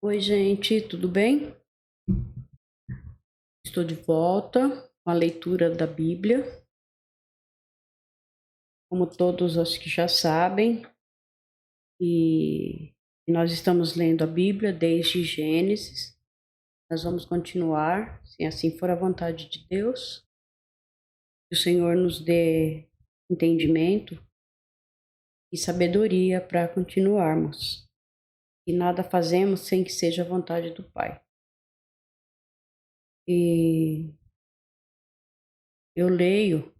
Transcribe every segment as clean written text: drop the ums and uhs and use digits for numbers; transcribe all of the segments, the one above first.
Oi, gente, tudo bem? Estou de volta com a leitura da Bíblia. Como todos acho que já sabem, e nós estamos lendo a Bíblia desde Gênesis. Nós vamos continuar, se assim for a vontade de Deus. Que o Senhor nos dê entendimento e sabedoria para continuarmos. E nada fazemos sem que seja a vontade do Pai. E eu leio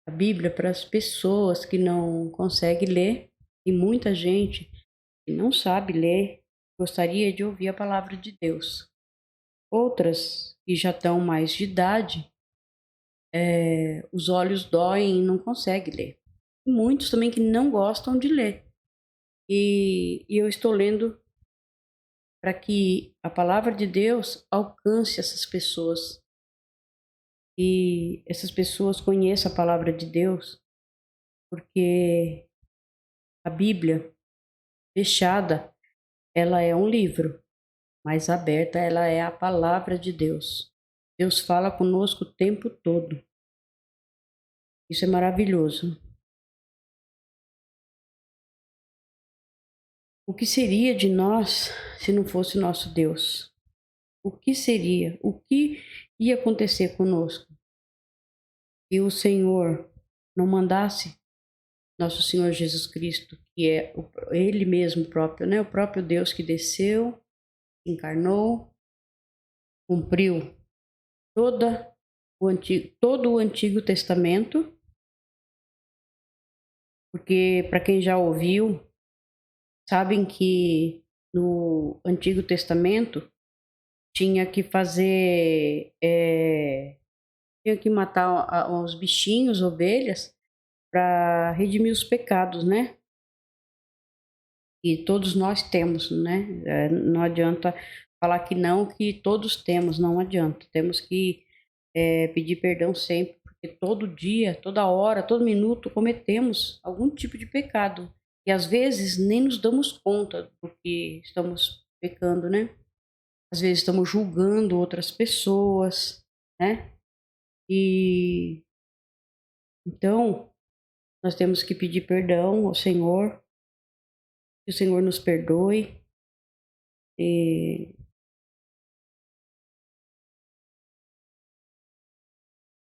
a Bíblia para as pessoas que não conseguem ler, e muita gente que não sabe ler gostaria de ouvir a palavra de Deus. Outras que já estão mais de idade, os olhos doem e não conseguem ler. E muitos também que não gostam de ler. E eu estou lendo para que a palavra de Deus alcance essas pessoas. E essas pessoas conheçam a palavra de Deus, porque a Bíblia fechada, ela é um livro, mas aberta, ela é a palavra de Deus. Deus fala conosco o tempo todo. Isso é maravilhoso. O que seria de nós se não fosse nosso Deus? O que seria? O que ia acontecer conosco? Se o Senhor não mandasse nosso Senhor Jesus Cristo, que é Ele mesmo próprio, né? O próprio Deus que desceu, encarnou, cumpriu todo o Antigo Testamento, porque para quem já ouviu, sabem que no Antigo Testamento tinha que fazer, tinha que matar os bichinhos, ovelhas, para redimir os pecados, né? E todos nós temos, né? Não adianta falar que todos temos, não adianta. Temos que pedir perdão sempre, porque todo dia, toda hora, todo minuto cometemos algum tipo de pecado. E às vezes nem nos damos conta do que estamos pecando, né? Às vezes estamos julgando outras pessoas, né? E então nós temos que pedir perdão ao Senhor, que o Senhor nos perdoe e,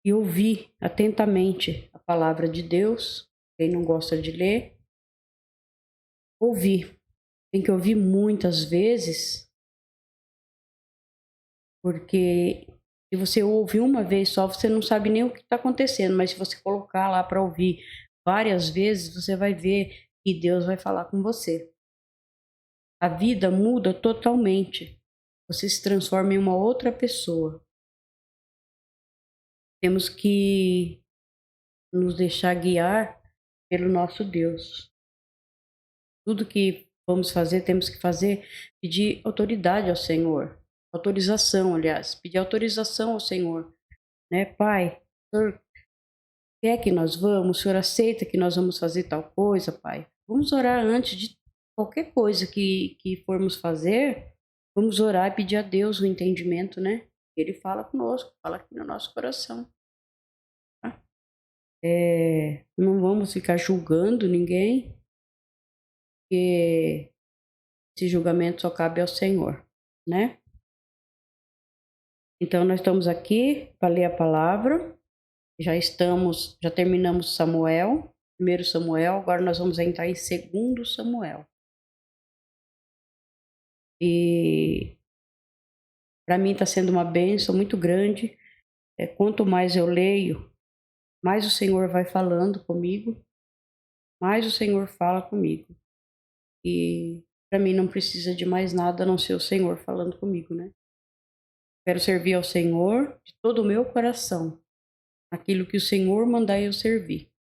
e ouvir atentamente a palavra de Deus. Quem não gosta de ler, ouvir. Tem que ouvir muitas vezes, porque se você ouvir uma vez só, você não sabe nem o que está acontecendo, mas se você colocar lá para ouvir várias vezes, você vai ver que Deus vai falar com você. A vida muda totalmente. Você se transforma em uma outra pessoa. Temos que nos deixar guiar pelo nosso Deus. Tudo que vamos fazer, temos que fazer, pedir autoridade ao Senhor. Autorização, aliás, pedir autorização ao Senhor, né? Pai, o Senhor quer que nós vamos? O Senhor aceita que nós vamos fazer tal coisa, Pai? Vamos orar antes de qualquer coisa que formos fazer. Vamos orar e pedir a Deus o entendimento, né? Ele fala conosco, fala aqui no nosso coração. Tá? Não vamos ficar julgando ninguém, porque esse julgamento só cabe ao Senhor, né? Então, nós estamos aqui para ler a palavra. Já terminamos Samuel, 1 Samuel, agora nós vamos entrar em 2 Samuel. E para mim está sendo uma bênção muito grande. Quanto mais eu leio, mais o Senhor vai falando comigo, mais o Senhor fala comigo. E para mim não precisa de mais nada a não ser o Senhor falando comigo, né? Quero servir ao Senhor de todo o meu coração, aquilo que o Senhor mandar eu servir.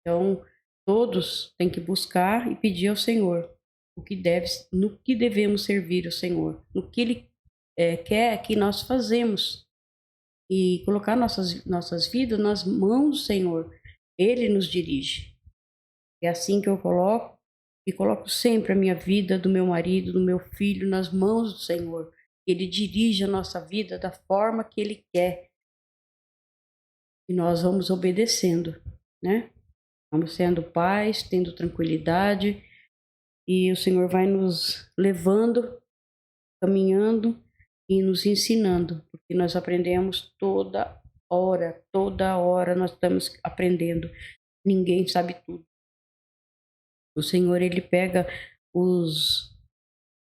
Então, todos têm que buscar e pedir ao Senhor no que devemos servir ao Senhor, no que Ele quer que nós fazemos, e colocar nossas vidas nas mãos do Senhor. Ele nos dirige. É assim que eu coloco e coloco sempre a minha vida, do meu marido, do meu filho nas mãos do Senhor. Ele dirige a nossa vida da forma que Ele quer e nós vamos obedecendo, né? Vamos sendo paz, tendo tranquilidade e o Senhor vai nos levando, caminhando e nos ensinando, porque nós aprendemos toda hora nós estamos aprendendo. Ninguém sabe tudo. O Senhor, Ele pega os,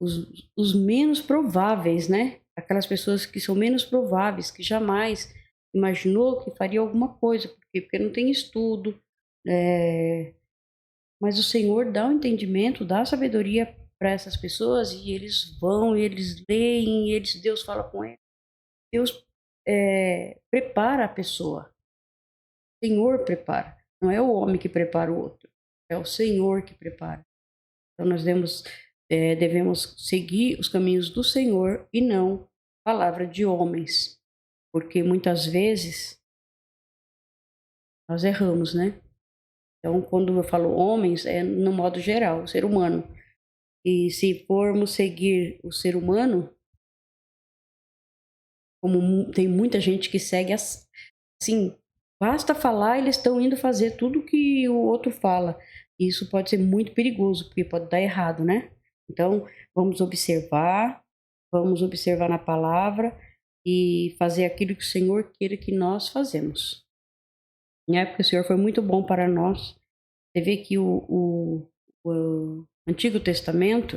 os menos prováveis, né? Aquelas pessoas que são menos prováveis, que jamais imaginou que faria alguma coisa, porque não tem estudo, mas o Senhor dá o entendimento, dá a sabedoria para essas pessoas e eles vão, eles leem, Deus fala com eles. Deus prepara a pessoa. O Senhor prepara. Não é o homem que prepara o outro. É o Senhor que prepara. Então nós devemos seguir os caminhos do Senhor e não a palavra de homens. Porque muitas vezes nós erramos, né? Então, quando eu falo homens, é no modo geral, o ser humano. E se formos seguir o ser humano, como tem muita gente que segue assim, basta falar, eles estão indo fazer tudo que o outro fala. E isso pode ser muito perigoso, porque pode dar errado, né? Então, vamos observar na palavra e fazer aquilo que o Senhor queira que nós fazemos. Né? Porque o Senhor foi muito bom para nós. Você vê que o Antigo Testamento,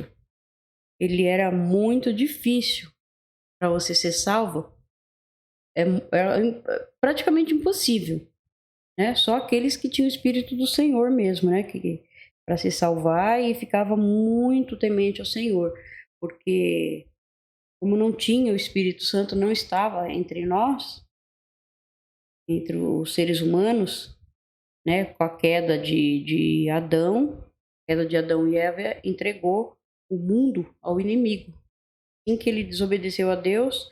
ele era muito difícil para você ser salvo. Era praticamente impossível, né? Só aqueles que tinham o Espírito do Senhor mesmo, né? Que para se salvar e ficava muito temente ao Senhor, porque como não tinha o Espírito Santo, não estava entre nós, entre os seres humanos, né? Com a queda de Adão, a queda de Adão e Eva entregou o mundo ao inimigo. Assim que ele desobedeceu a Deus,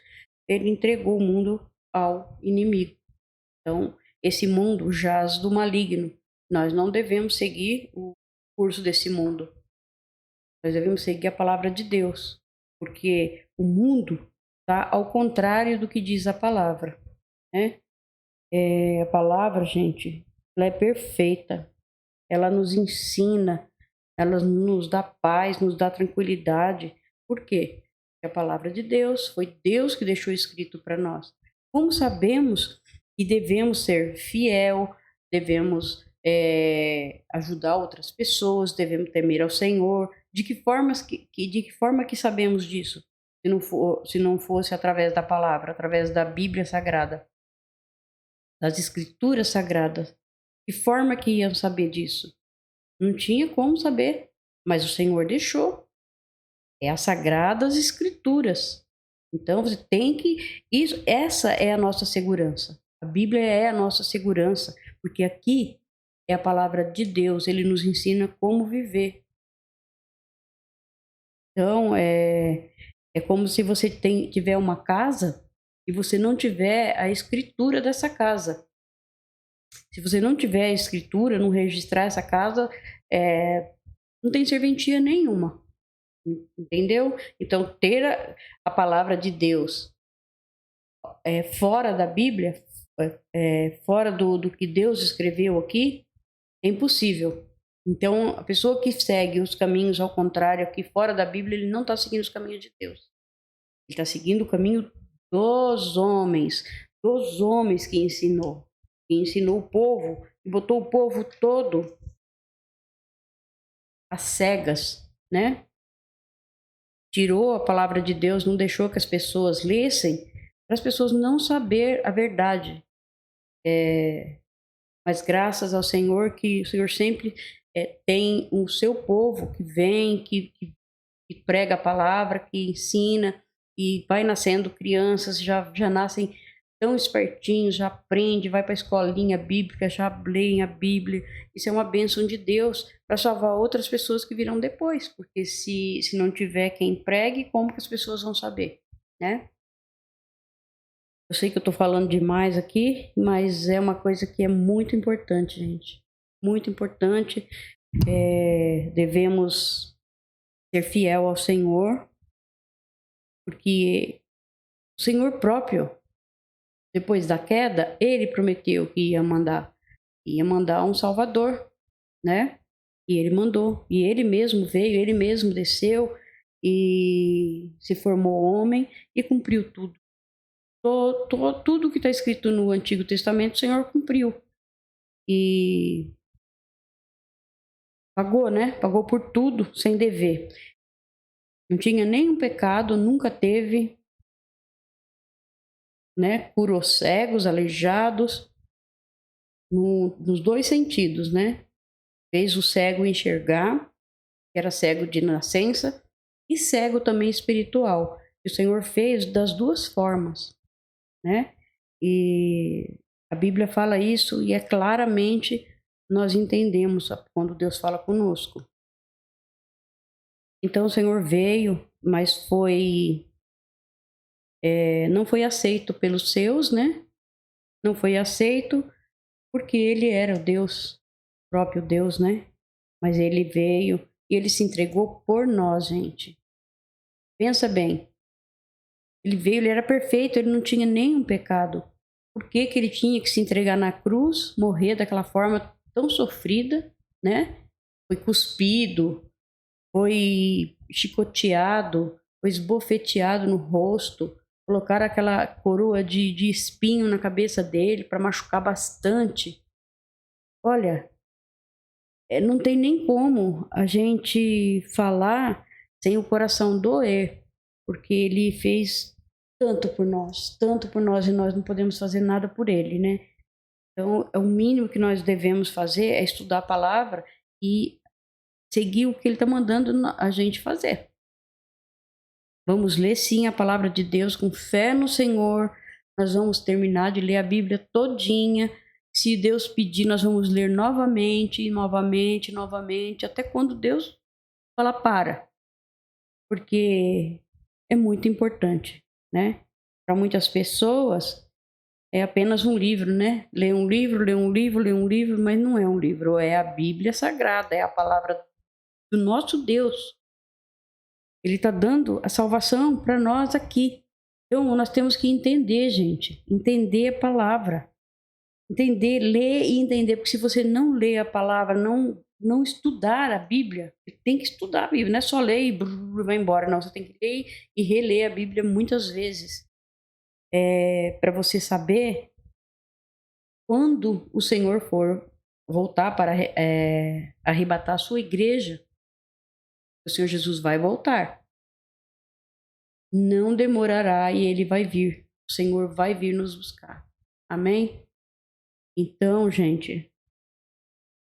ele entregou o mundo ao inimigo. Então, esse mundo jaz do maligno. Nós não devemos seguir o curso desse mundo. Nós devemos seguir a palavra de Deus, porque o mundo está ao contrário do que diz a palavra, né? A palavra, gente, ela é perfeita. Ela nos ensina, ela nos dá paz, nos dá tranquilidade. Por quê? Porque a palavra de Deus foi Deus que deixou escrito para nós. Como sabemos que devemos ser fiel, devemos ajudar outras pessoas, devemos temer ao Senhor. De que forma que sabemos disso? Se não fosse através da palavra, através da Bíblia Sagrada, das Escrituras Sagradas. Que forma que iam saber disso? Não tinha como saber, mas o Senhor deixou. É as Sagradas Escrituras. Então você tem que. Essa é a nossa segurança. A Bíblia é a nossa segurança, porque aqui é a palavra de Deus, ele nos ensina como viver. Então, é como se você tiver uma casa e você não tiver a escritura dessa casa. Se você não tiver a escritura, não registrar essa casa, não tem serventia nenhuma. Entendeu? Então, ter a palavra de Deus fora da Bíblia, fora do que Deus escreveu aqui, é impossível. Então, a pessoa que segue os caminhos ao contrário, aqui fora da Bíblia, ele não está seguindo os caminhos de Deus. Ele está seguindo o caminho dos homens que ensinou o povo, e botou o povo todo às cegas, né? Tirou a palavra de Deus, não deixou que as pessoas lessem, para as pessoas não saber a verdade. Mas graças ao Senhor, que o Senhor sempre tem o seu povo que vem, que prega a palavra, que ensina, e vai nascendo crianças, já nascem tão espertinhos, já aprende, vai para a escolinha bíblica, já leem a Bíblia. Isso é uma bênção de Deus para salvar outras pessoas que virão depois, porque se não tiver quem pregue, como que as pessoas vão saber, né? Eu sei que eu estou falando demais aqui, mas é uma coisa que é muito importante, gente. Muito importante. devemos ser fiel ao Senhor, porque o Senhor próprio, depois da queda, ele prometeu que ia mandar um Salvador, né? E ele mandou, e ele mesmo veio, ele mesmo desceu e se formou homem e cumpriu tudo. Tudo que está escrito no Antigo Testamento, o Senhor cumpriu. E pagou, né? Pagou por tudo, sem dever. Não tinha nenhum pecado, nunca teve, né? Curou cegos, aleijados, nos dois sentidos, né? Fez o cego enxergar, que era cego de nascença, e cego também espiritual. O Senhor fez das duas formas, né? E a Bíblia fala isso e claramente nós entendemos quando Deus fala conosco. Então o Senhor veio, mas não foi aceito pelos seus, né? Não foi aceito porque ele era o Deus, o próprio Deus, né? Mas ele veio e ele se entregou por nós, gente. Pensa bem. Ele veio, ele era perfeito, ele não tinha nenhum pecado. Por que que ele tinha que se entregar na cruz, morrer daquela forma tão sofrida, né? Foi cuspido, foi chicoteado, foi esbofeteado no rosto, colocaram aquela coroa de espinho na cabeça dele para machucar bastante. Olha, não tem nem como a gente falar sem o coração doer, porque ele fez tanto por nós, e nós não podemos fazer nada por ele, né? Então, o mínimo que nós devemos fazer é estudar a palavra e seguir o que ele está mandando a gente fazer. Vamos ler sim a palavra de Deus com fé no Senhor. Nós vamos terminar de ler a Bíblia todinha. Se Deus pedir, nós vamos ler novamente, novamente, novamente, até quando Deus fala para. Porque é muito importante, né? Para muitas pessoas é apenas um livro, né? Lê um livro, lê um livro, lê um livro, mas não é um livro, é a Bíblia Sagrada, é a palavra do nosso Deus. Ele está dando a salvação para nós aqui. Então, nós temos que entender, gente, entender a palavra. Entender, ler e entender, porque se você não ler a palavra, não estudar a Bíblia, tem que estudar a Bíblia, não é só ler e vai embora, não, você tem que ler e reler a Bíblia muitas vezes, para você saber quando o Senhor for voltar para arrebatar a sua igreja, o Senhor Jesus vai voltar. Não demorará e ele vai vir. O Senhor vai vir nos buscar. Amém? Então, gente,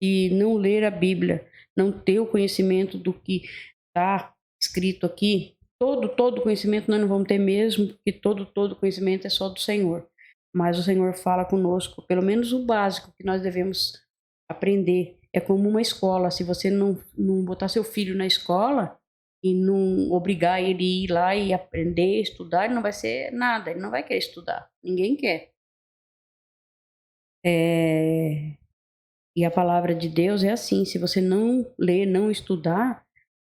e não ler a Bíblia, não ter o conhecimento do que está escrito aqui, todo conhecimento nós não vamos ter mesmo, porque todo conhecimento é só do Senhor. Mas o Senhor fala conosco, pelo menos o básico que nós devemos aprender. É como uma escola, se você não botar seu filho na escola e não obrigar ele a ir lá e aprender, estudar, ele não vai ser nada, ele não vai querer estudar, ninguém quer. E a palavra de Deus é assim, se você não ler, não estudar,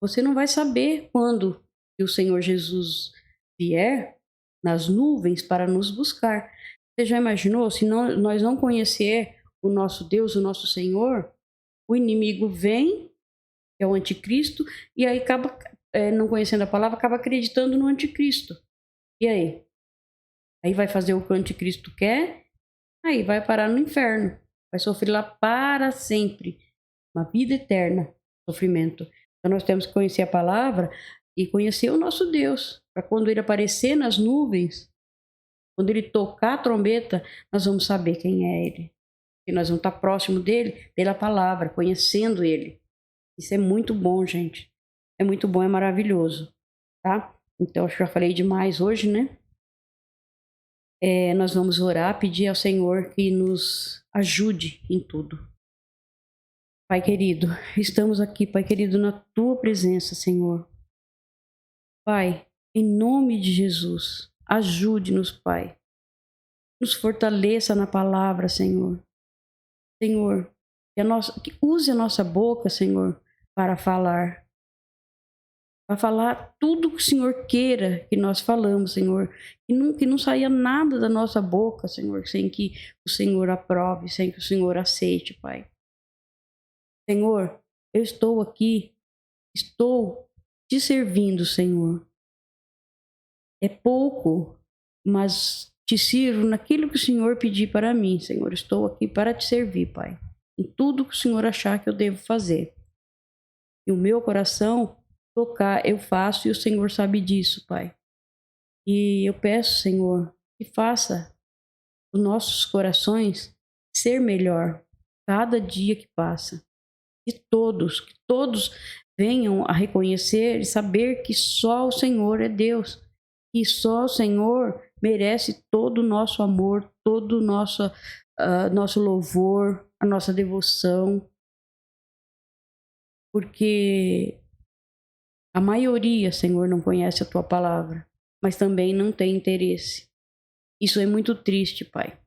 você não vai saber quando o Senhor Jesus vier nas nuvens para nos buscar. Você já imaginou, se nós não conhecer o nosso Deus, o nosso Senhor, o inimigo vem, que é o anticristo, e aí acaba, não conhecendo a palavra, acaba acreditando no anticristo. E aí? Aí vai fazer o que o anticristo quer, aí vai parar no inferno. Vai sofrer lá para sempre. Uma vida eterna de sofrimento. Então nós temos que conhecer a palavra e conhecer o nosso Deus. Para quando ele aparecer nas nuvens, quando ele tocar a trombeta, nós vamos saber quem é ele. E nós vamos estar próximo dele pela palavra, conhecendo ele. Isso é muito bom, gente. É muito bom, é maravilhoso. Tá? Então, acho que já falei demais hoje, né? Nós vamos orar, pedir ao Senhor que nos ajude em tudo. Pai querido, estamos aqui, Pai querido, na Tua presença, Senhor. Pai, em nome de Jesus, ajude-nos, Pai. Nos fortaleça na palavra, Senhor. Senhor, Que use a nossa boca, Senhor, para falar. Para falar tudo que o Senhor queira que nós falamos, Senhor. Que não saia nada da nossa boca, Senhor, sem que o Senhor aprove, sem que o Senhor aceite, Pai. Senhor, eu estou aqui, estou te servindo, Senhor. É pouco, mas te sirvo naquilo que o Senhor pedir para mim, Senhor. Estou aqui para te servir, Pai. Em tudo que o Senhor achar que eu devo fazer. E o meu coração tocar, eu faço e o Senhor sabe disso, Pai. E eu peço, Senhor, que faça os nossos corações ser melhor cada dia que passa. Que todos venham a reconhecer e saber que só o Senhor é Deus. Que só o Senhor merece todo o nosso amor, todo o nosso louvor, a nossa devoção. Porque a maioria, Senhor, não conhece a Tua palavra, mas também não tem interesse. Isso é muito triste, Pai.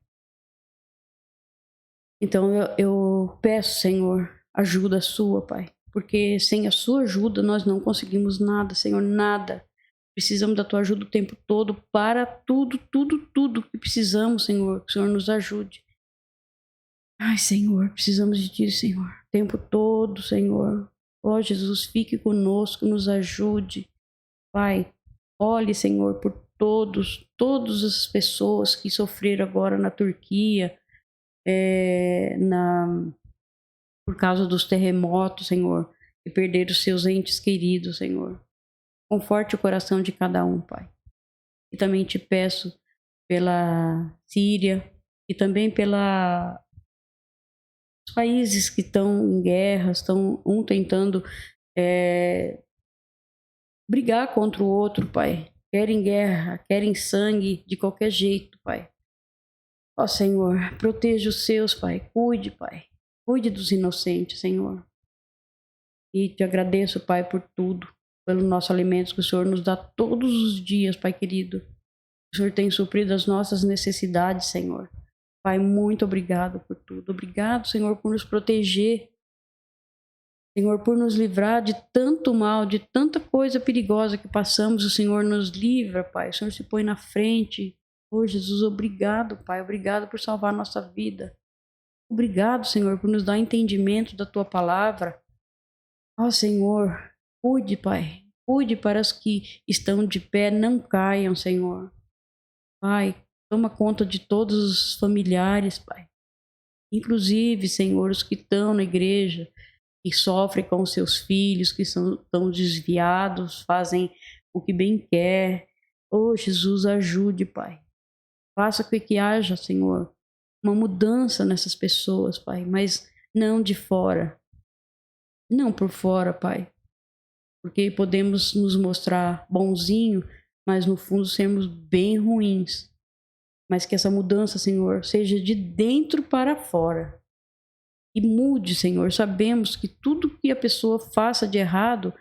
Então eu peço, Senhor, ajuda sua, Pai. Porque sem a sua ajuda nós não conseguimos nada, Senhor, nada. Precisamos da tua ajuda o tempo todo para tudo que precisamos, Senhor. Que o Senhor nos ajude. Ai, Senhor, precisamos de ti, Senhor. O tempo todo, Senhor. Ó, Jesus, fique conosco, nos ajude. Pai, olhe, Senhor, por todas as pessoas que sofreram agora na Turquia, por causa dos terremotos, Senhor, e perderam seus entes queridos, Senhor. Conforte o coração de cada um, Pai. E também te peço pela Síria e também pelos países que estão em guerra, estão tentando brigar contra o outro, Pai. Querem guerra, querem sangue de qualquer jeito, Pai. Ó Senhor, proteja os seus, Pai. Cuide, Pai. Cuide dos inocentes, Senhor. E te agradeço, Pai, por tudo. Pelo nosso alimento que o Senhor nos dá todos os dias, Pai querido. O Senhor tem suprido as nossas necessidades, Senhor. Pai, muito obrigado por tudo. Obrigado, Senhor, por nos proteger. Senhor, por nos livrar de tanto mal, de tanta coisa perigosa que passamos. O Senhor nos livra, Pai. O Senhor se põe na frente. Oh, Jesus, obrigado, Pai. Obrigado por salvar a nossa vida. Obrigado, Senhor, por nos dar entendimento da Tua palavra. Ó, Senhor, cuide, Pai. Cuide para os que estão de pé, não caiam, Senhor. Pai, toma conta de todos os familiares, Pai. Inclusive, Senhor, os que estão na igreja, que sofrem com os seus filhos, que estão desviados, fazem o que bem quer. Oh, Jesus, ajude, Pai. Faça com que haja, Senhor, uma mudança nessas pessoas, Pai, mas não de fora. Não por fora, Pai. Porque podemos nos mostrar bonzinho, mas no fundo sermos bem ruins. Mas que essa mudança, Senhor, seja de dentro para fora. E mude, Senhor. Sabemos que tudo que a pessoa faça de errado,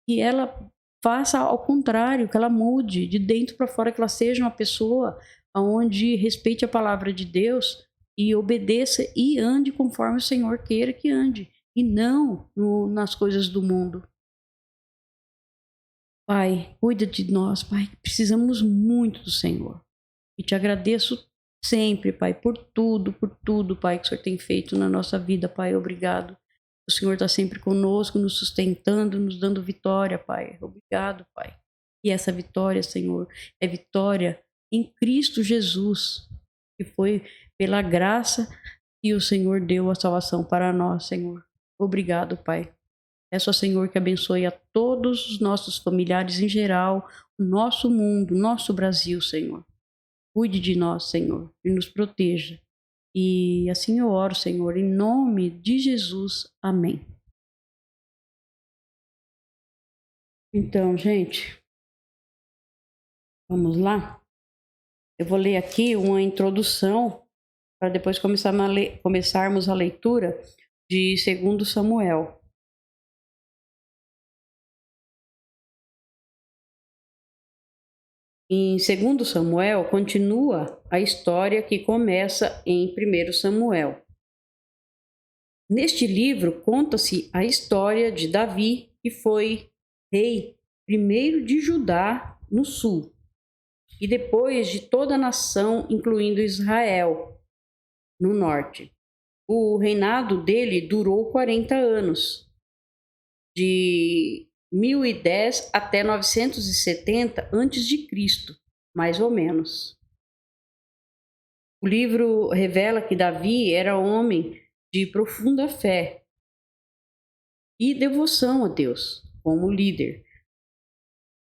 que ela faça ao contrário, que ela mude de dentro para fora, que ela seja uma pessoa onde respeite a palavra de Deus e obedeça e ande conforme o Senhor queira que ande, e não nas coisas do mundo. Pai, cuida de nós, Pai, precisamos muito do Senhor. E te agradeço sempre, Pai, por tudo, Pai, que o Senhor tem feito na nossa vida, Pai. Obrigado. O Senhor está sempre conosco, nos sustentando, nos dando vitória, Pai. Obrigado, Pai. E essa vitória, Senhor, é vitória em Cristo Jesus, que foi pela graça que o Senhor deu a salvação para nós, Senhor. Obrigado, Pai. Peço ao Senhor que abençoe a todos os nossos familiares em geral, o nosso mundo, o nosso Brasil, Senhor. Cuide de nós, Senhor, e nos proteja. E assim eu oro, Senhor, em nome de Jesus. Amém. Então, gente, vamos lá? Eu vou ler aqui uma introdução para depois começarmos a leitura de 2 Samuel. Em 2 Samuel, continua a história que começa em 1 Samuel. Neste livro conta-se a história de Davi, que foi rei primeiro de Judá no sul e depois de toda a nação, incluindo Israel, no norte. O reinado dele durou 40 anos, de 1010 até 970 a.C., mais ou menos. O livro revela que Davi era homem de profunda fé e devoção a Deus, como líder.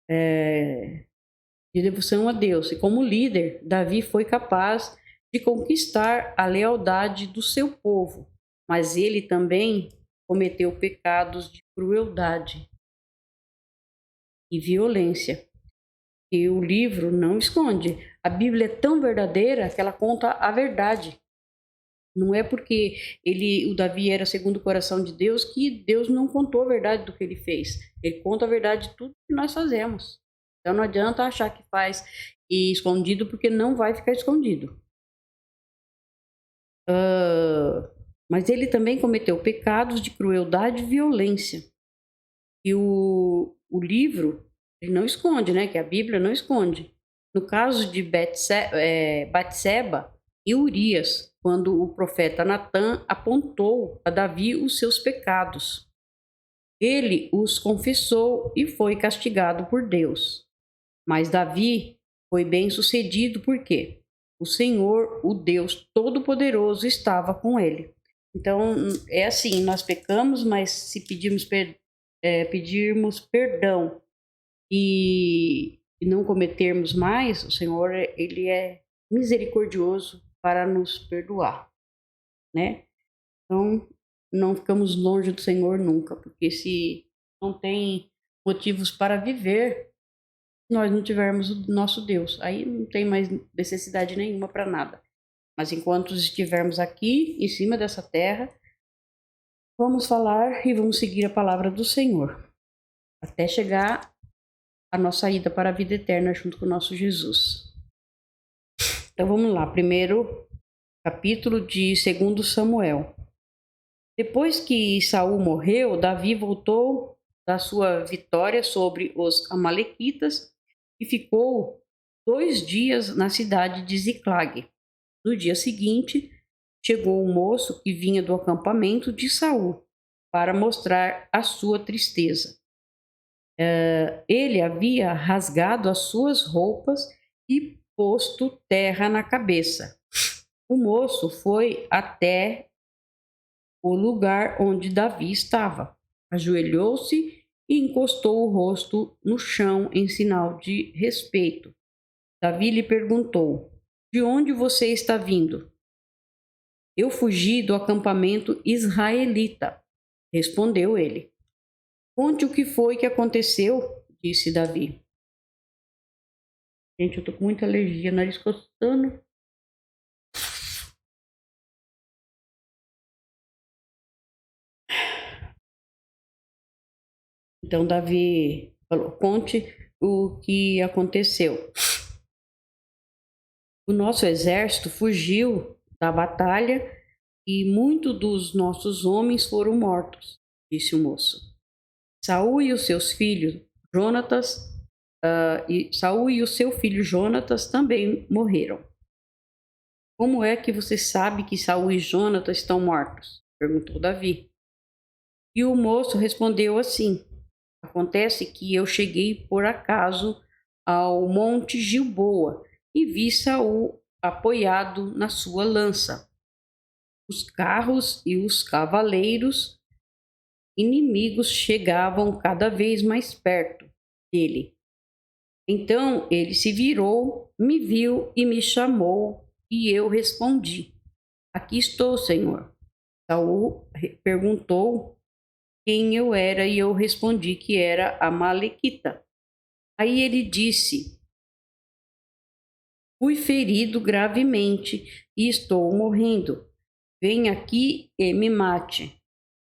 De devoção a Deus. E como líder, Davi foi capaz de conquistar a lealdade do seu povo, mas ele também cometeu pecados de crueldade e violência. E o livro não esconde. A Bíblia é tão verdadeira que ela conta a verdade. Não é porque o Davi era segundo o coração de Deus que Deus não contou a verdade do que ele fez. Ele conta a verdade de tudo que nós fazemos. Então não adianta achar que faz escondido, porque não vai ficar escondido. Mas ele também cometeu pecados de crueldade e violência. E o livro ele não esconde, né? Que a Bíblia não esconde. No caso de Batseba e Urias, quando o profeta Natã apontou a Davi os seus pecados. Ele os confessou e foi castigado por Deus. Mas Davi foi bem sucedido porque o Senhor, o Deus Todo-Poderoso, estava com ele. Então, é assim, nós pecamos, mas se pedirmos perdão e não cometermos mais, o Senhor, ele é misericordioso para nos perdoar, né? Então, não ficamos longe do Senhor nunca, porque se não tem motivos para viver, nós não tivermos o nosso Deus, aí não tem mais necessidade nenhuma para nada. Mas enquanto estivermos aqui, em cima dessa terra, vamos falar e vamos seguir a palavra do Senhor, até chegar a nossa ida para a vida eterna junto com o nosso Jesus. Então vamos lá, primeiro capítulo de 2 Samuel. Depois que Saul morreu, Davi voltou da sua vitória sobre os amalequitas e ficou 2 dias na cidade de Ziclag. No dia seguinte, chegou um moço que vinha do acampamento de Saul para mostrar a sua tristeza. Ele havia rasgado as suas roupas e posto terra na cabeça. O moço foi até o lugar onde Davi estava, ajoelhou-se e encostou o rosto no chão em sinal de respeito. Davi lhe perguntou: "De onde você está vindo?" "Eu fugi do acampamento israelita", respondeu ele. "Conte o que foi que aconteceu", disse Davi. Gente, eu tô com muita alergia, nariz coçando. Então Davi falou: "Conte o que aconteceu." "O nosso exército fugiu da batalha e muitos dos nossos homens foram mortos", disse o moço. Saul e os seus filhos, Saul e o seu filho Jonatas também morreram. "Como é que você sabe que Saul e Jonatas estão mortos?" perguntou Davi. E o moço respondeu assim: "Acontece que eu cheguei por acaso ao Monte Gilboa e vi Saul apoiado na sua lança. Os carros e os cavaleiros inimigos chegavam cada vez mais perto dele. Então ele se virou, me viu e me chamou, e eu respondi: 'Aqui estou, Senhor.' Saul perguntou quem eu era e eu respondi que era Amalequita. Aí ele disse: 'Fui ferido gravemente e estou morrendo. Venha aqui e me mate.'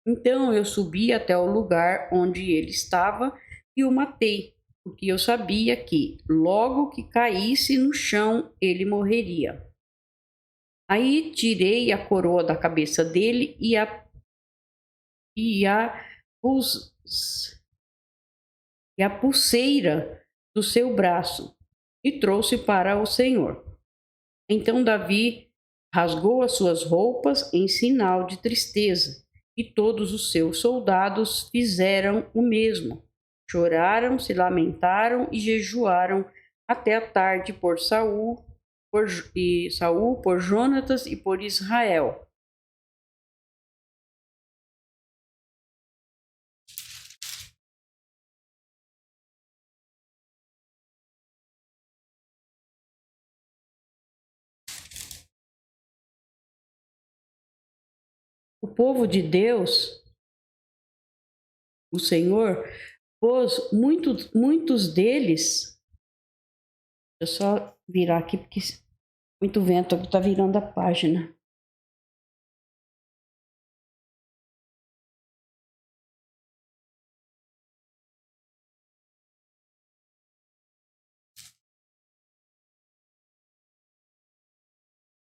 Então eu subi até o lugar onde ele estava e o matei, porque eu sabia que, logo que caísse no chão, ele morreria. Aí tirei a coroa da cabeça dele e a e a pulseira do seu braço e trouxe para o Senhor. Então Davi rasgou as suas roupas em sinal de tristeza, e todos os seus soldados fizeram o mesmo. Choraram, se lamentaram e jejuaram até a tarde por Saul, por Jonatas e por Israel. O povo de Deus, o Senhor, pôs muitos deles. Deixa eu só virar aqui, porque muito vento está virando a página.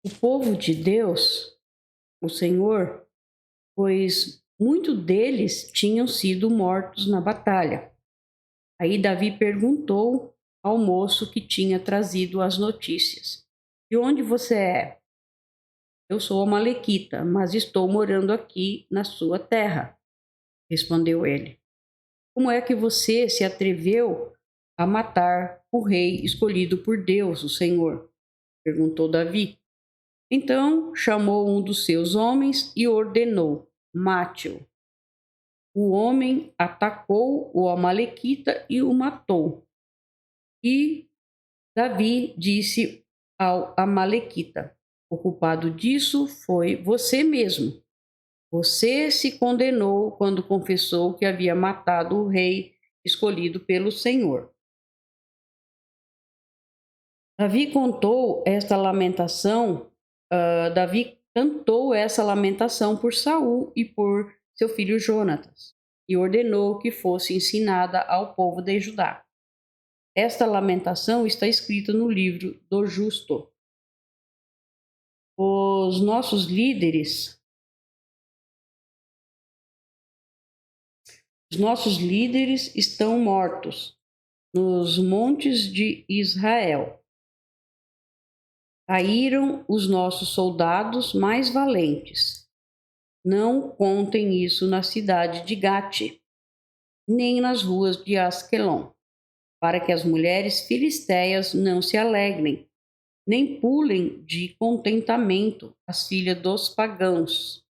O povo de Deus, o Senhor, pois muitos deles tinham sido mortos na batalha. Aí Davi perguntou ao moço que tinha trazido as notícias: De onde você é? Eu sou amalequita, mas estou morando aqui na sua terra, respondeu ele. Como é que você se atreveu a matar o rei escolhido por Deus, o Senhor? Perguntou Davi. Então chamou um dos seus homens e ordenou: mate-o. O homem atacou o amalequita e o matou. E Davi disse ao amalequita: o culpado disso foi você mesmo. Você se condenou quando confessou que havia matado o rei escolhido pelo Senhor. Davi contou esta lamentação, Davi cantou essa lamentação por Saul e por seu filho Jonatas, e ordenou que fosse ensinada ao povo de Judá. Esta lamentação está escrita no livro do Justo. Os nossos líderes estão mortos nos montes de Israel. Caíram os nossos soldados mais valentes. Não contem isso na cidade de Gate, nem nas ruas de Asquelon, para que as mulheres filisteias não se alegrem, nem pulem de contentamento as filhas dos pagãos.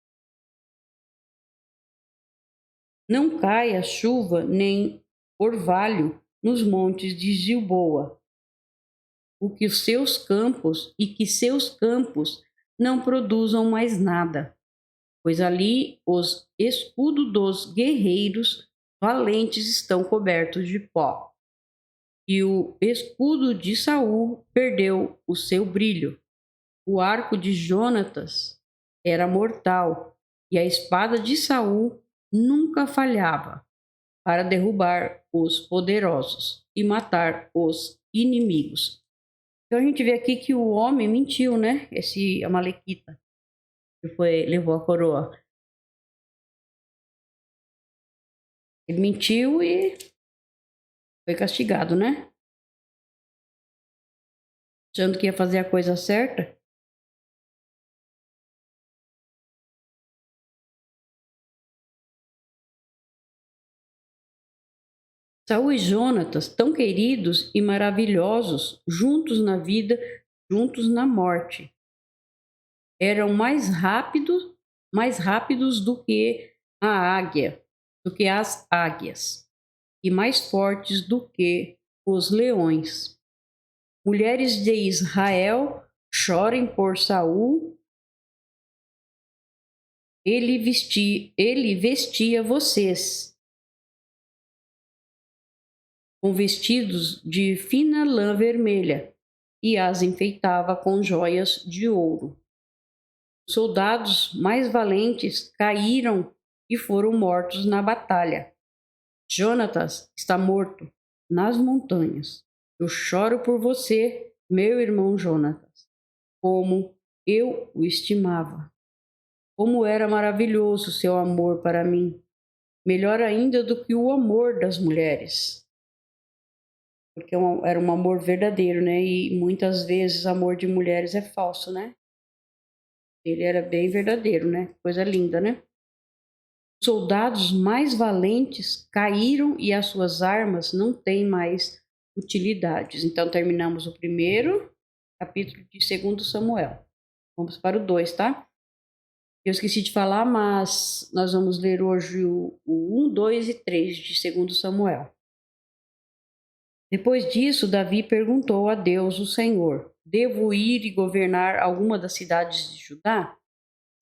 Não caia chuva nem orvalho nos montes de Gilboa, que seus campos não produzam mais nada, pois ali os escudos dos guerreiros valentes estão cobertos de pó. E o escudo de Saul perdeu o seu brilho. O arco de Jonatas era mortal, e a espada de Saul nunca falhava para derrubar os poderosos e matar os inimigos. Então a gente vê aqui que o homem mentiu, né? Esse amalequita que levou a coroa. Ele mentiu e foi castigado, né? Achando que ia fazer a coisa certa. Saul e Jonatas, tão queridos e maravilhosos, juntos na vida, juntos na morte. Eram mais rápidos do que as águias, e mais fortes do que os leões. Mulheres de Israel, chorem por Saul. Ele vestia vocês com vestidos de fina lã vermelha e as enfeitava com joias de ouro. Os soldados mais valentes caíram e foram mortos na batalha. Jonatas está morto nas montanhas. Eu choro por você, meu irmão Jonatas, como eu o estimava. Como era maravilhoso seu amor para mim. melhor ainda do que o amor das mulheres, porque era um amor verdadeiro, né? E muitas vezes amor de mulheres é falso, né? Ele era bem verdadeiro, né? Coisa linda, né? Os soldados mais valentes caíram e as suas armas não têm mais utilidades. Então terminamos o primeiro capítulo de 2 Samuel. Vamos para o 2, tá? Eu esqueci de falar, mas nós vamos ler hoje o 1, 2 e 3 de 2 Samuel. Depois disso, Davi perguntou a Deus, o Senhor: Devo ir e governar alguma das cidades de Judá?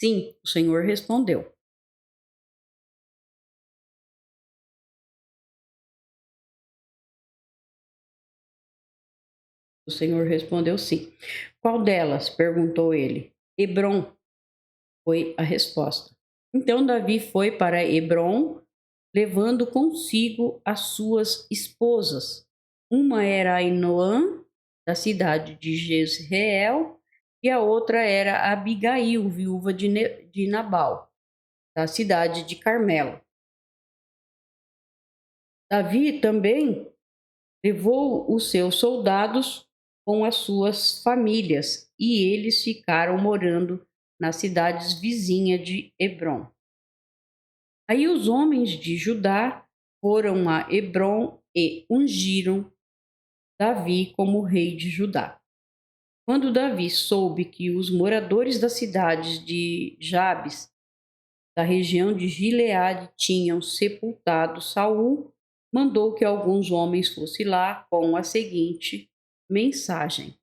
Sim, o Senhor respondeu. O Senhor respondeu sim. Qual delas? Perguntou ele. Hebrom, foi a resposta. Então Davi foi para Hebrom, levando consigo as suas esposas. Uma era Ainoã, da cidade de Jezreel, e a outra era Abigail, viúva de Nabal, da cidade de Carmelo. Davi também levou os seus soldados com as suas famílias, e eles ficaram morando nas cidades vizinhas de Hebrom. Aí os homens de Judá foram a Hebrom e ungiram Davi como rei de Judá. Quando Davi soube que os moradores das cidades de Jabes, da região de Gileade, tinham sepultado Saul, mandou que alguns homens fossem lá com a seguinte mensagem: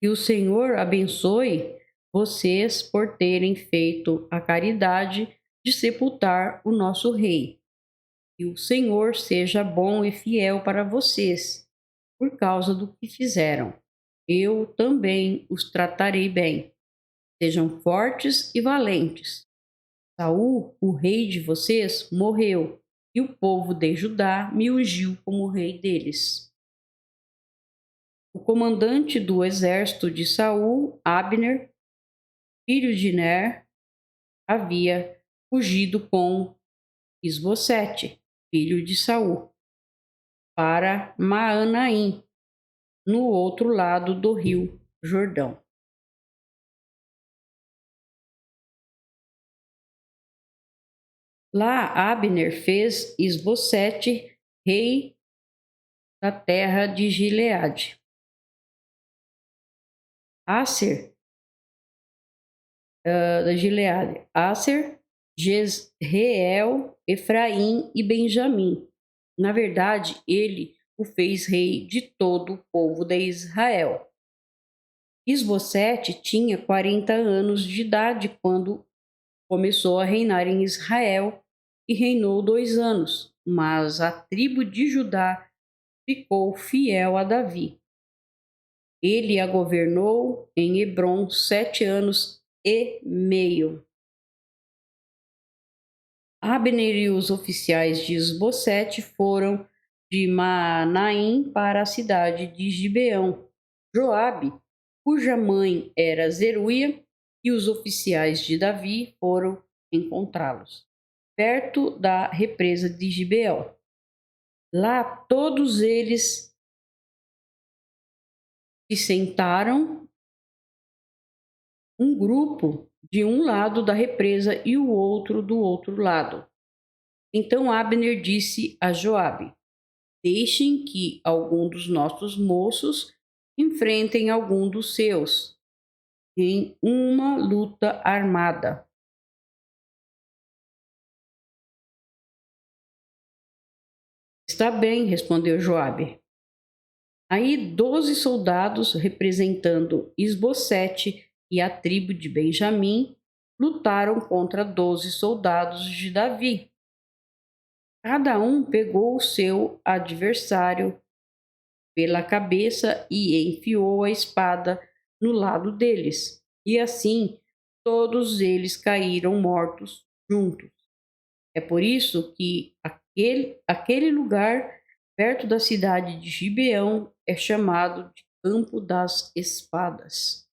que o Senhor abençoe vocês por terem feito a caridade de sepultar o nosso rei. Que o Senhor seja bom e fiel para vocês, por causa do que fizeram. Eu também os tratarei bem. Sejam fortes e valentes. Saul, o rei de vocês, morreu, e o povo de Judá me ungiu como rei deles. O comandante do exército de Saul, Abner, filho de Ner, havia fugido com Isbosete, filho de Saul, para Maanaim, no outro lado do rio Jordão. Lá Abner fez Isbosete rei da terra de Gileade. Aser, da Gileade. Aser, Jezreel, Efraim e Benjamim. Na verdade, ele o fez rei de todo o povo de Israel. Isbosete tinha 40 anos de idade quando começou a reinar em Israel e reinou 2 anos, mas a tribo de Judá ficou fiel a Davi. Ele a governou em Hebrom 7 anos e meio. Abner e os oficiais de Isbosete foram de Maanaim para a cidade de Gibeão. Joabe, cuja mãe era Zeruia, e os oficiais de Davi foram encontrá-los, perto da represa de Gibeão. Lá todos eles se sentaram, um grupo de um lado da represa e o outro do outro lado. Então Abner disse a Joabe: Deixem que algum dos nossos moços enfrentem algum dos seus em uma luta armada. Está bem, respondeu Joabe. Aí 12 soldados, representando Isbosete e a tribo de Benjamim, lutaram contra 12 soldados de Davi. Cada um pegou o seu adversário pela cabeça e enfiou a espada no lado deles. E assim todos eles caíram mortos juntos. É por isso que aquele lugar, perto da cidade de Gibeão, é chamado de Campo das Espadas.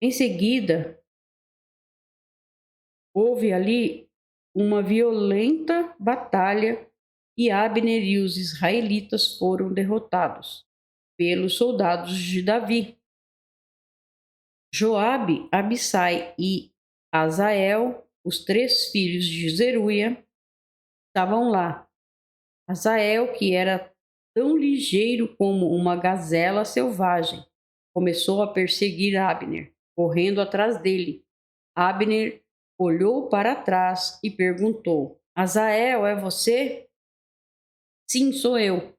Em seguida, Houve ali uma violenta batalha e Abner e os israelitas foram derrotados pelos soldados de Davi. Joabe, Abissai e Asael, os 3 filhos de Zeruia, estavam lá. Asael, que era tão ligeiro como uma gazela selvagem, começou a perseguir Abner, correndo atrás dele. Abner olhou para trás e perguntou: Asael, é você? Sim, sou eu,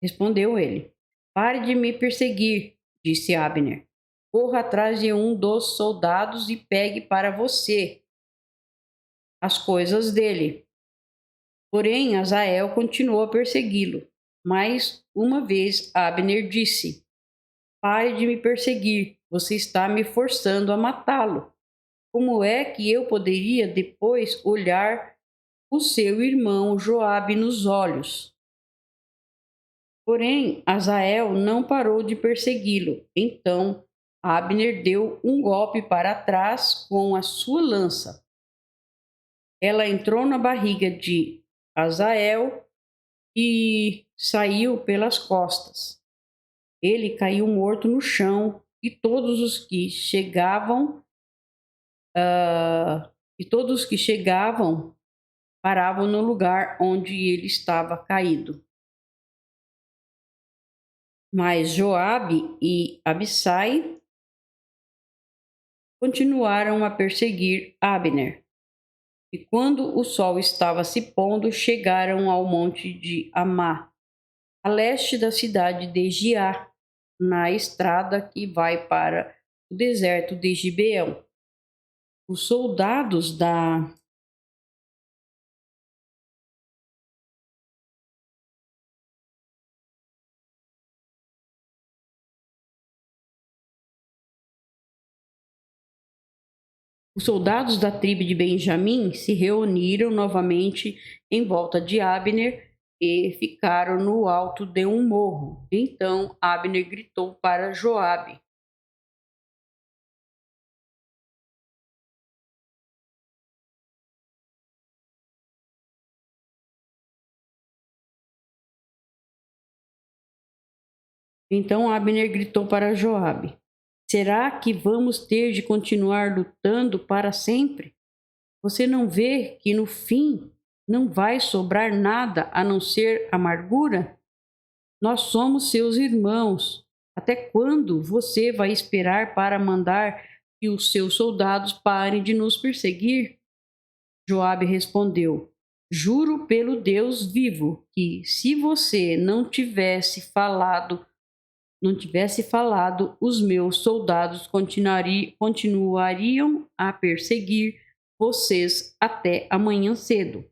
respondeu ele. Pare de me perseguir, disse Abner. Corra atrás de um dos soldados e pegue para você as coisas dele. Porém, Asael continuou a persegui-lo. Mais uma vez, Abner disse: Pare de me perseguir, você está me forçando a matá-lo. Como é que eu poderia depois olhar o seu irmão Joabe nos olhos? Porém, Asael não parou de persegui-lo. Então, Abner deu um golpe para trás com a sua lança. Ela entrou na barriga de Asael e saiu pelas costas. Ele caiu morto no chão e todos os que chegavam paravam no lugar onde ele estava caído. Mas Joabe e Abissai continuaram a perseguir Abner. E quando o sol estava se pondo, chegaram ao monte de Amá, a leste da cidade de Giá, na estrada que vai para o deserto de Gibeão. Os soldados da tribo de Benjamim se reuniram novamente em volta de Abner e ficaram no alto de um morro. Então Abner gritou para Joabe: Será que vamos ter de continuar lutando para sempre? Você não vê que no fim não vai sobrar nada a não ser amargura? Nós somos seus irmãos. Até quando você vai esperar para mandar que os seus soldados parem de nos perseguir? Joabe respondeu: Juro pelo Deus vivo que, se você não tivesse falado, os meus soldados continuariam a perseguir vocês até amanhã cedo.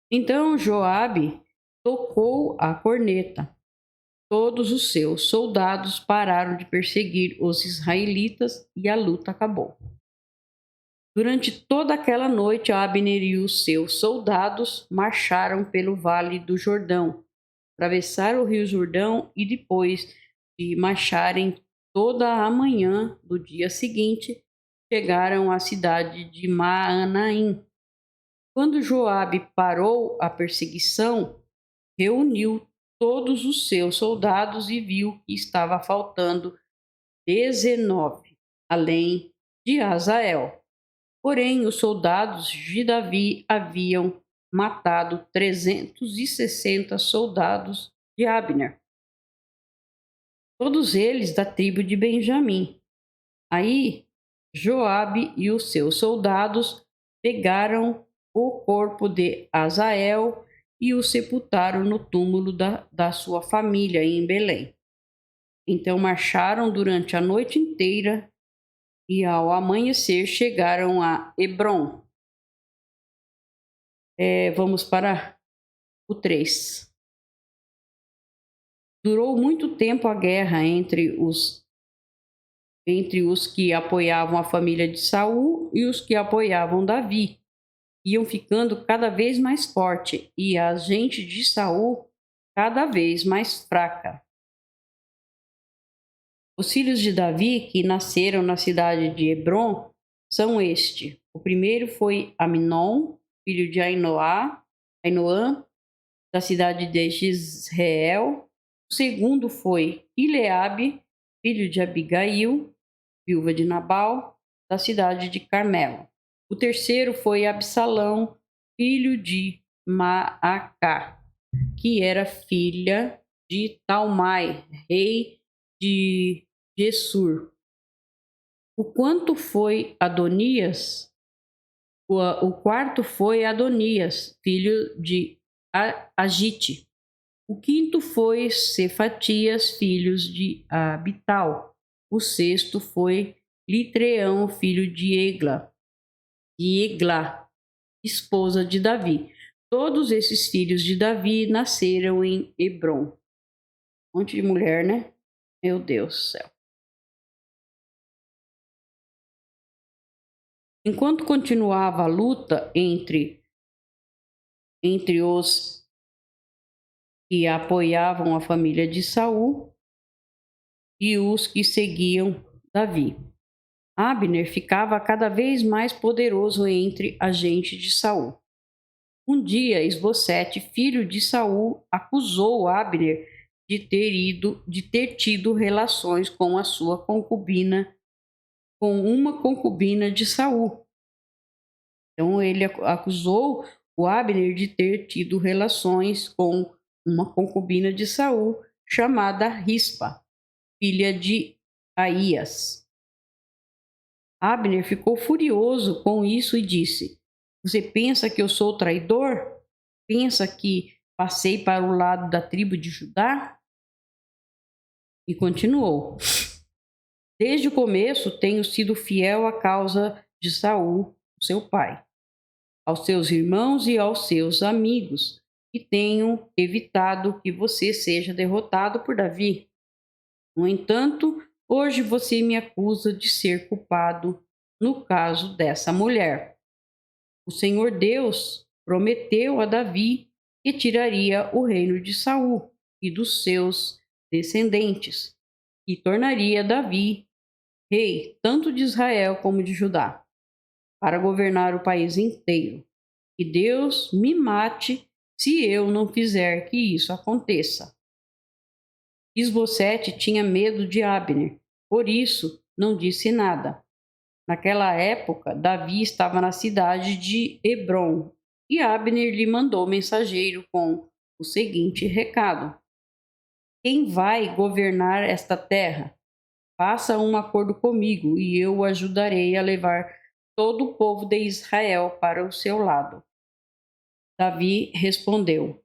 Então Joabe tocou a corneta. Todos os seus soldados pararam de perseguir os israelitas e a luta acabou. Durante toda aquela noite, Abner e os seus soldados marcharam pelo vale do Jordão, atravessaram o rio Jordão e depois de marcharem toda a manhã do dia seguinte, chegaram à cidade de Maanaim. Quando Joabe parou a perseguição, reuniu todos os seus soldados e viu que estava faltando 19, além de Asael. Porém, os soldados de Davi haviam matado 360 soldados de Abner, todos eles da tribo de Benjamim. Aí, Joabe e os seus soldados pegaram o corpo de Asael e o sepultaram no túmulo da sua família em Belém. Então marcharam durante a noite inteira e ao amanhecer chegaram a Hebrom. Vamos para o 3. Durou muito tempo a guerra entre os que apoiavam a família de Saul e os que apoiavam Davi. Iam ficando cada vez mais forte e a gente de Saul cada vez mais fraca. Os filhos de Davi que nasceram na cidade de Hebrom são O primeiro foi Aminon, filho de Ainoã, da cidade de Jezreel. O segundo foi Ileabe, filho de Abigail, viúva de Nabal, da cidade de Carmelo. O terceiro foi Absalão, filho de Maacá, que era filha de Talmai, rei de Gessur. O quarto foi Adonias, filho de Agite. O quinto foi Cefatias, filhos de Abital. O sexto foi Litreão, filho de Eglá, esposa de Davi. Todos esses filhos de Davi nasceram em Hebrom. Um monte de mulher, né? Meu Deus do céu. Enquanto continuava a luta entre os que apoiavam a família de Saul e os que seguiam Davi, Abner ficava cada vez mais poderoso entre a gente de Saul. Um dia, Esbocete, filho de Saul, acusou Abner de ter tido relações com uma concubina de Saul. Então ele acusou o Abner de ter tido relações com uma concubina de Saul chamada Rispa, filha de Aías. Abner ficou furioso com isso e disse: "Você pensa que eu sou traidor? Pensa que passei para o lado da tribo de Judá?" E continuou: "Desde o começo tenho sido fiel à causa de Saul, seu pai, aos seus irmãos e aos seus amigos, e tenho evitado que você seja derrotado por Davi. No entanto, hoje você me acusa de ser culpado no caso dessa mulher. O Senhor Deus prometeu a Davi que tiraria o reino de Saul e dos seus descendentes, e tornaria Davi rei tanto de Israel como de Judá, para governar o país inteiro. Que Deus me mate se eu não fizer que isso aconteça." Isbosete tinha medo de Abner, por isso não disse nada. Naquela época, Davi estava na cidade de Hebrom e Abner lhe mandou mensageiro com o seguinte recado: "Quem vai governar esta terra? Faça um acordo comigo e eu o ajudarei a levar todo o povo de Israel para o seu lado." Davi respondeu: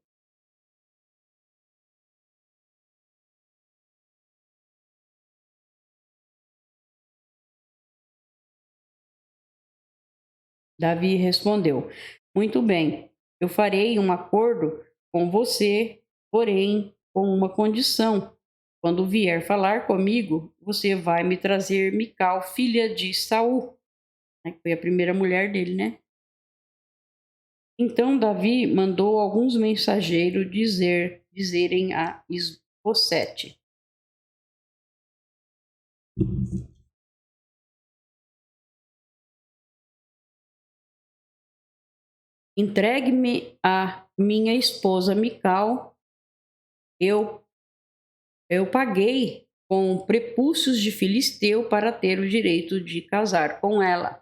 "Muito bem, eu farei um acordo com você, porém com uma condição. Quando vier falar comigo, você vai me trazer Mical, filha de Saul", né, que foi a primeira mulher dele, né? Então Davi mandou alguns mensageiros dizerem a Isbosete: "Entregue-me a minha esposa Mical. Eu paguei com prepúcios de filisteu para ter o direito de casar com ela."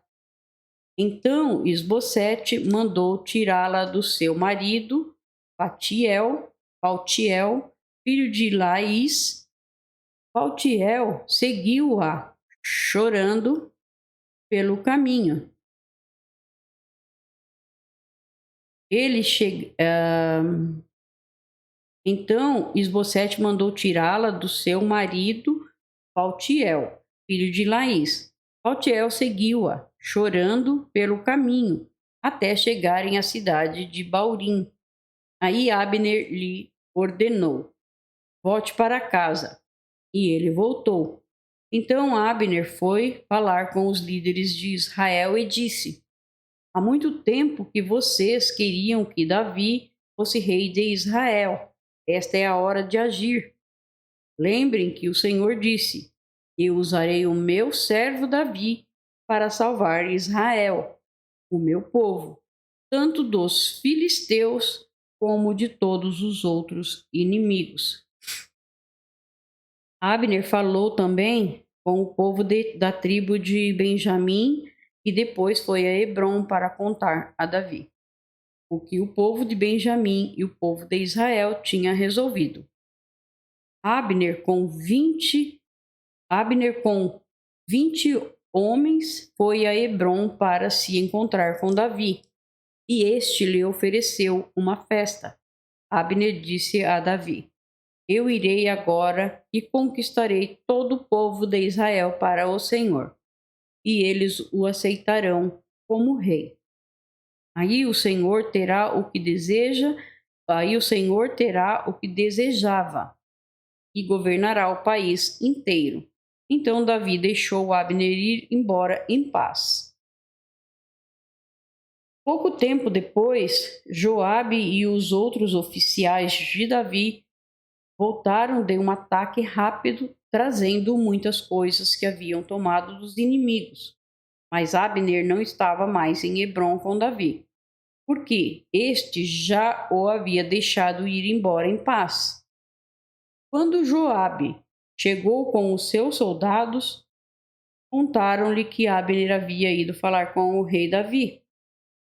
Então Isbosete mandou tirá-la do seu marido, Paltiel, filho de Laís. Paltiel seguiu-a, chorando pelo caminho. Então Isbosete mandou tirá-la do seu marido, Paltiel, filho de Laís. Paltiel seguiu-a, chorando pelo caminho, até chegarem à cidade de Baurim. Aí Abner lhe ordenou: "Volte para casa." E ele voltou. Então Abner foi falar com os líderes de Israel e disse: "Há muito tempo que vocês queriam que Davi fosse rei de Israel. Esta é a hora de agir. Lembrem que o Senhor disse: eu usarei o meu servo Davi para salvar Israel. o meu povo, tanto dos filisteus como de todos os outros inimigos. Abner falou também com o povo da tribo de Benjamim e depois foi a Hebrom para contar a Davi o que o povo de Benjamim e o povo de Israel tinha resolvido. Abner com 20 homens foi a Hebrom para se encontrar com Davi, e este lhe ofereceu uma festa. Abner disse a Davi: Eu irei agora e conquistarei todo o povo de Israel para o Senhor, e eles o aceitarão como rei. Aí o Senhor terá o que desejava, e governará o país inteiro. Então Davi deixou Abner ir embora em paz. Pouco tempo depois, Joabe e os outros oficiais de Davi voltaram de um ataque rápido, trazendo muitas coisas que haviam tomado dos inimigos. Mas Abner não estava mais em Hebrom com Davi, porque este já o havia deixado ir embora em paz. Quando Joabe chegou com os seus soldados, contaram-lhe que Abner havia ido falar com o rei Davi,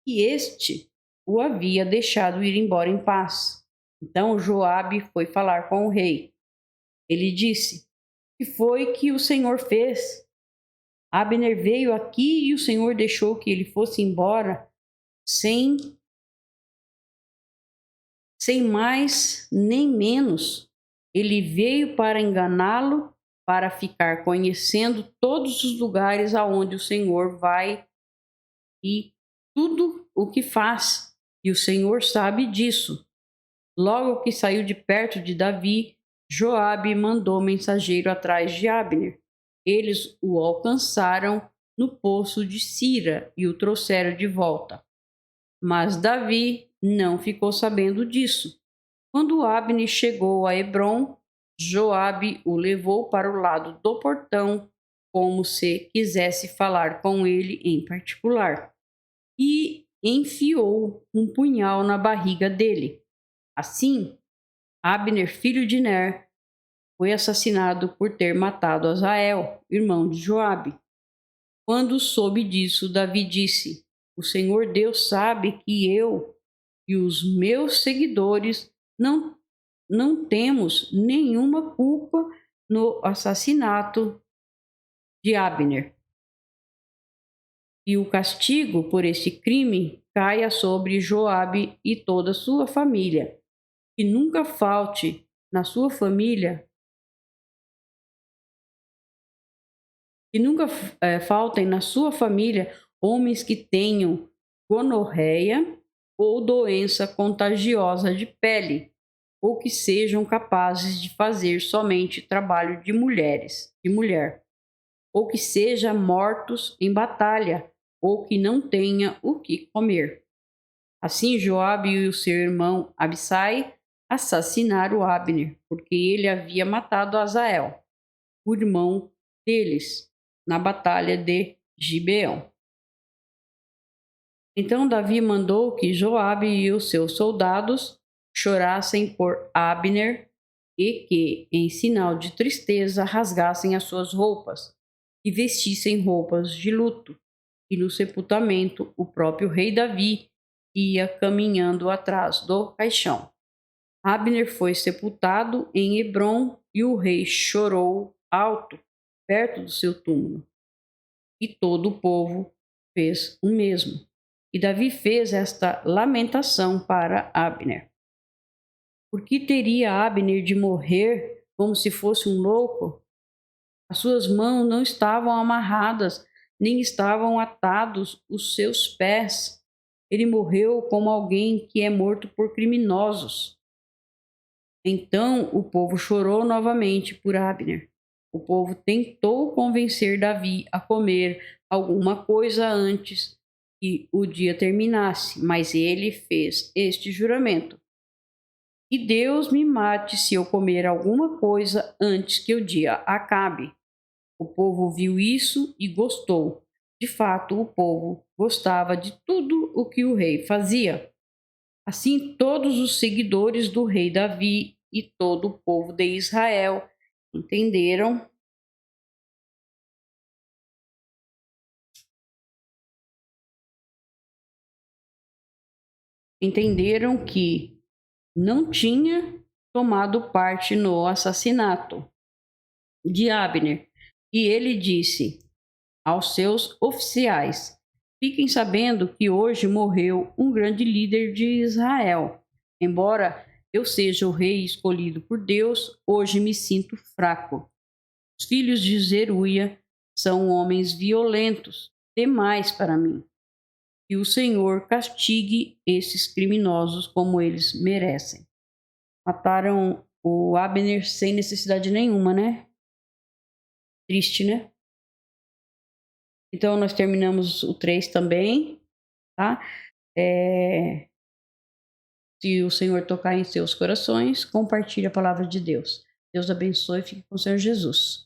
e este o havia deixado ir embora em paz. Então Joabe foi falar com o rei. Ele disse: "Que foi que o Senhor fez? Abner veio aqui e o Senhor deixou que ele fosse embora sem mais nem menos. Ele veio para enganá-lo, para ficar conhecendo todos os lugares aonde o Senhor vai e tudo o que faz, e o Senhor sabe disso." Logo que saiu de perto de Davi, Joabe mandou mensageiro atrás de Abner. Eles o alcançaram no poço de Sira e o trouxeram de volta. Mas Davi não ficou sabendo disso. Quando Abner chegou a Hebrom, Joabe o levou para o lado do portão, como se quisesse falar com ele em particular, e enfiou um punhal na barriga dele. Assim, Abner, filho de Ner, foi assassinado por ter matado Asael, irmão de Joabe. Quando soube disso, Davi disse: "O Senhor Deus sabe que eu e os meus seguidores não temos nenhuma culpa no assassinato de Abner. E o castigo por este crime caia sobre Joabe e toda a sua família. Que nunca falte na sua família, faltem na sua família homens que tenham gonorreia ou doença contagiosa de pele, ou que sejam capazes de fazer somente trabalho de mulher, ou que sejam mortos em batalha, ou que não tenha o que comer." Assim Joabe e o seu irmão Abissai assassinaram Abner, porque ele havia matado Asael, o irmão deles, na batalha de Gibeão. Então Davi mandou que Joabe e os seus soldados chorassem por Abner e que, em sinal de tristeza, rasgassem as suas roupas e vestissem roupas de luto. E no sepultamento, o próprio rei Davi ia caminhando atrás do caixão. Abner foi sepultado em Hebrom e o rei chorou alto perto do seu túmulo. E todo o povo fez o mesmo. E Davi fez esta lamentação para Abner. Por que teria Abner de morrer como se fosse um louco? As suas mãos não estavam amarradas, nem estavam atados os seus pés. Ele morreu como alguém que é morto por criminosos. Então o povo chorou novamente por Abner. O povo tentou convencer Davi a comer alguma coisa antes que o dia terminasse, mas ele fez este juramento: "Que Deus me mate se eu comer alguma coisa antes que o dia acabe." O povo viu isso e gostou, De fato, o povo gostava de tudo o que o rei fazia. Assim, todos os seguidores do rei Davi e todo o povo de Israel entenderam que não tinha tomado parte no assassinato de Abner. E ele disse aos seus oficiais: fiquem sabendo que hoje morreu um grande líder de Israel. Embora eu seja o rei escolhido por Deus, hoje me sinto fraco. Os filhos de Zeruia são homens violentos, demais para mim. Que o Senhor castigue esses criminosos como eles merecem. Mataram o Abner sem necessidade nenhuma, né? Triste, né? Então, nós terminamos o 3 também, tá? Se o Senhor tocar em seus corações, compartilhe a palavra de Deus. Deus abençoe e fique com o Senhor Jesus.